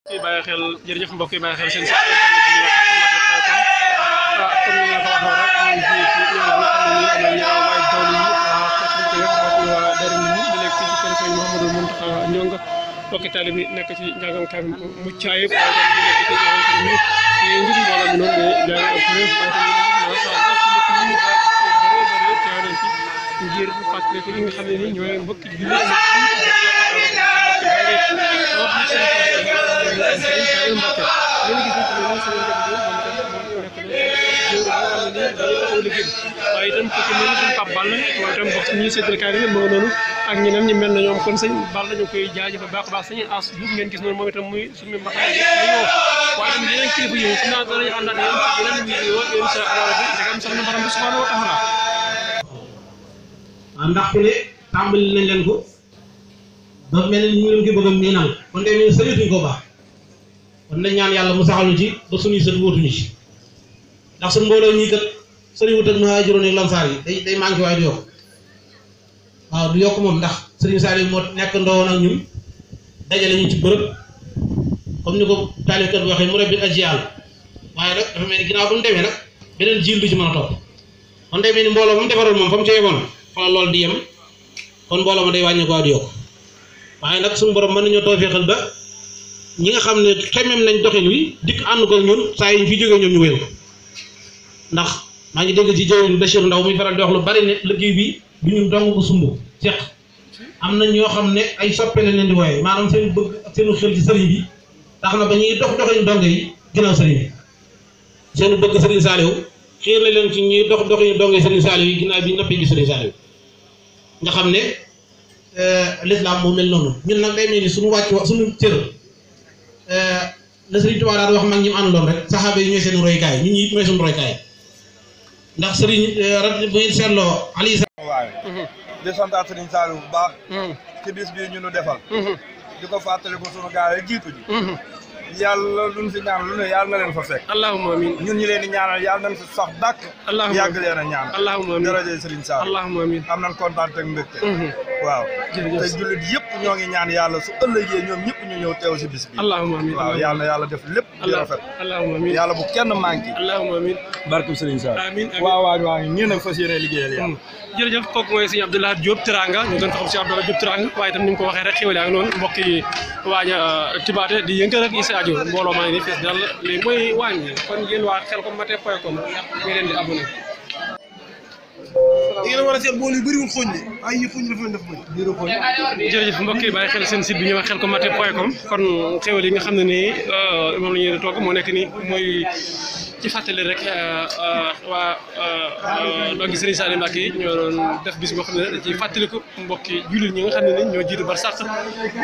bàyyi xel jërëjëf mbokk yi bàyyi xel seen site internet bi ñu wax comme ni nga ko waxee rek ñu ngi ci ñoom nga xam ne nii am na waaye tool yi fekk nañ ko yëpp waa Darou Minane di nekk fii ci kër Sëñ Mouhamadou Mountakha Ndiongue mbokki taalibe bi nekk ci njàngam kaam mucc ayib waaye tam ñu nekk ci njàngam kaam mi ngir mbooloo mi noonu de jàng ak kuréel waaye tam macha allah ci li ñu bëree teewal ci ngir fàttali ko li nga xam ne nii ñooy mbokki julli waaye itam ku ci mel ni suñu Pape Balla waaye itam bokk ñi séddale kaay bi moo noonu ak ñeneen ñi mel na ñoom kon sëñ Balla ñu koy jaajëfal baax a baax sëñ As Diouf ngeen gis noonu moom itam muy suñu mbaxane ñoo waaye itam yeneen kilifa yi su naa danañu àndaat yéen ci yeneen vidéo incha allah bi dagam sax na borom bi subhanahu wa taala ndax ku ne tàmbali nañ leen ko ba mel ni ñu leen ko bëgg a miinal kon de ñun sëñatuñ ko baax kon nañ ñaan yàlla mu saxalu ci ba suñuy sët wóotuñu ci ndax suñ mbooloo ñii kat sëriñ wut ak muhaajiroon ak lansaar yi day manqué waaye du yokk waaw du yokk moom ndax sëriñ Saliou moo nekk ndowoon ak ñun dajale ñu ci bërëb comme ni ko taalifkat bi waxee mu rabbil ajyaal waaye nag dafa mel ni ginnaaw ba mu demee nag beneen jiil du ci mën a topp kon day mel ni mbooloo ba mu defaroon moom fa mu ca yemoon fa la loolu di yem kon mbooloo ma day wàññi ko di yokk waaye nag suñu borom mën nañoo toofeexal ba ñi nga xam ne xemem nañ doxin wi dikk ànd ko ñun saa yi ñu fi jógee ñoom ñu wéyal ko ndax maa ngi dégg ci jëwriñ Bachir Ndaw muy faral di wax lu bari ne liggéey bi du ñun dong ko sumb seq am na ñoo xam ne ay soppe lañ leen di wooye maanaam seen bëgg ak seenu xel ci sëriñ bi tax na ba ñuy doxin donge yi ginnaaw sëriñ bi seenu bëgg sëriñ Saliou xiir na leen ci ñuy doxin donge sëriñ Saliou yi ginnaaw bi noppee gi sëriñ Saliou nga xam ne l'islam moo mel noonu ñun nag day mel ni suñu wàcc suñu cër la sëriñ Tuubaa daan wax mag ñi mu àndoon rek saxaaba yi ñooy seen roykaay ñun ñi ñooy suñu roykaay ndax sëriñ bu ngeen seetloo Aliou waaye di santaat sëriñ Saliou bu baax ci bis bii ñu nu defal di ko fàttali ko sunu gaa yi jiitu ji yàlla luñ fi ñaan lu ne yàlla na leen fa fekk allahumma amin ñun ñi leen di ñaanal yàlla nañ fi sax dàkk yàgg leen a ñaan allahumma amin jërëjëf sëriñ Saliou allahumma amin am nañ kontaan ak mbégte waaw te jullit yëpp ñoo ngi ñaan yàlla su ëllëgee ñoom ñëpp ñu ñëw teew si bis bi allahumma amin waaw yàlla yàlla def lépp di rafet allahumma amin yàlla bu kenn manqué allahumma amin barke sëriñ Saliou amin waaw waa ngi nii nag fas yéene liggéeyal yàlla jërëjëf kooku mooy sëñ Abdoulaye Diop Teranga ñu gën ko xam si Abdoulaye Diop Teranga waaye itam ni mu ko waxee rek xéwal yaa ngi noonu mbokk yi waañ tibaate di yëngal ak Issa Adio mbooloo maa ngi nii fees dal léegi mooy waañ kon yéen waa Khelcom matin.com ngeen leen di abonné ngeen war a seet bool yu bëriwul xooñ de ay yi xooñ dafa def bëri jërëjëf mbokk yi bàyyi xel seen site bi ñuy wax Khelcom matin.com kon xéwal yi nga xam ne nii moom la ñuy togg moo nekk nii mooy ci fàttali rek waa dongi Serigne Saliou Mbacké yi ñoo doon def bis boo xam ne ci fàttaliku mbokki jullit ñi nga xam ne ni ñoo jiitu barsàq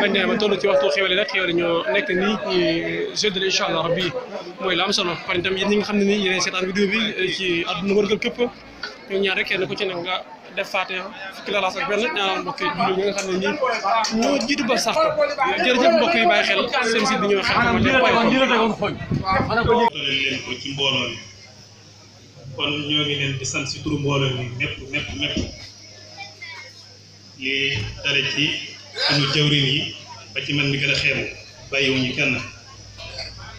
bañ ne ba toll ci waxtu xéwal yi rek xéwal yi ñoo nekk nii ñu jeudi incha allah rabbi mooy la am solo kon itam yéen ñi nga xam ne nii yéen seetaan vidéo bi ci àdduna wërgal képp ñu ñaar rek kenn ku ci nekk nga def faate fukki lalaas ak benn ñaanal mbokki jullit ñi nga xam ne nii ñoo jiitu barsàq jërëjëf mbokk yi bàyyi xel seen site bi ñuy wax Khelcom leen ko ci mbooloo mi kon ñoo ngi leen di sant si turu mbooloo mi mépp li dale ci suñu jawrin yi ba ci man mi gën a xeebu bàyyiwuñu kenn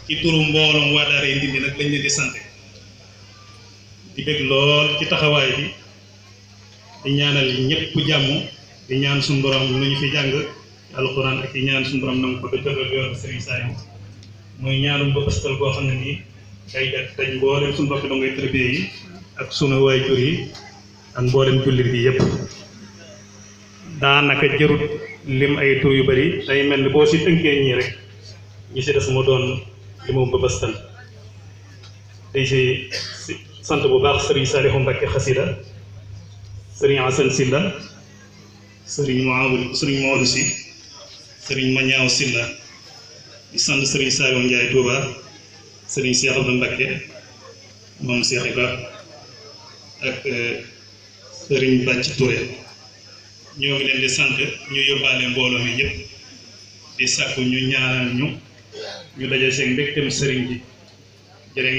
ci turu mbooloom waa Daara Ndindi nag lañ leen di sant di bég lool ci taxawaay bi di ñaanal ñëpp jàmm di ñaan suñu borom lu ñu fi jàng alxuraan ak yi ñaan suñu borom nangu ko dëggal yoon Serigne Saliou mooy ñaanum ba ëstal boo xam ne nii day dañ mboolem suñu mbokk dongay tërbiye yi ak sunu waajur yi ak mboolem jullit yi yëpp daanaka jërut lim ay tur yu bari day mel ni boo si tënkee ñii rek ñi si des mu doon li moom ba ëstal day si sant bu baax Serigne Saliou Mbacké xasida Serigne Assane Silla Serigne Maodo si Serigne Mañaaw Silla di sant Serigne Saliou Ndiaye Touba Serigne Cheikh Abdou Mbacké moom Cheikh Ibra ak Serigne Bàcc Touré ñoo ngi leen di sant ñu yóbbaale mbooloo mi yëpp di sàkku ñu ñaanal ñu daje seen mbégteem Serigne bi jërë